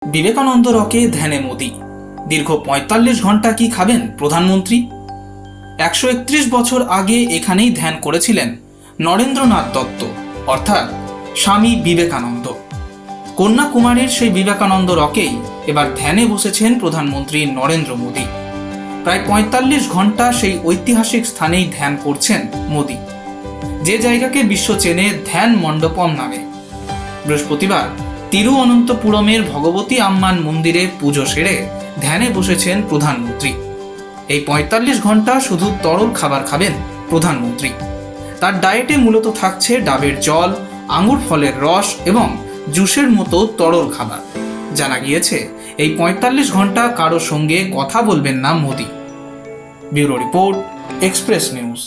বিবেকানন্দ রকে ধ্যানে মোদি। দীর্ঘ ৪৫ ঘন্টা কি খাবেন প্রধানমন্ত্রী? ১৩১ বছর আগে এখানেই ধ্যান করেছিলেন নরেন্দ্রনাথ দত্ত, অর্থাৎ স্বামী বিবেকানন্দ। কন্যাকুমারীর সেই বিবেকানন্দ রকেই এবার ধ্যানে বসেছেন প্রধানমন্ত্রী নরেন্দ্র মোদি। প্রায় ৪৫ ঘন্টা সেই ঐতিহাসিক স্থানেই ধ্যান করছেন মোদি, যে জায়গাকে বিশ্ব চেনে ধ্যান মণ্ডপম নামে। বৃহস্পতিবার তিরুঅনন্তপুরমের ভগবতী আম্মান মন্দিরে পুজো সেরে ধ্যানে বসেছেন প্রধানমন্ত্রী। এই ৪৫ ঘন্টা শুধু তরল খাবার খাবেন প্রধানমন্ত্রী। তার ডায়েটে মূলত থাকছে ডাবের জল, আঙুর ফলের রস এবং জুসের মতো তরল খাবার। জানা গিয়েছে এই ৪৫ ঘন্টা কারো সঙ্গে কথা বলবেন না Modi. Bureau report, express news.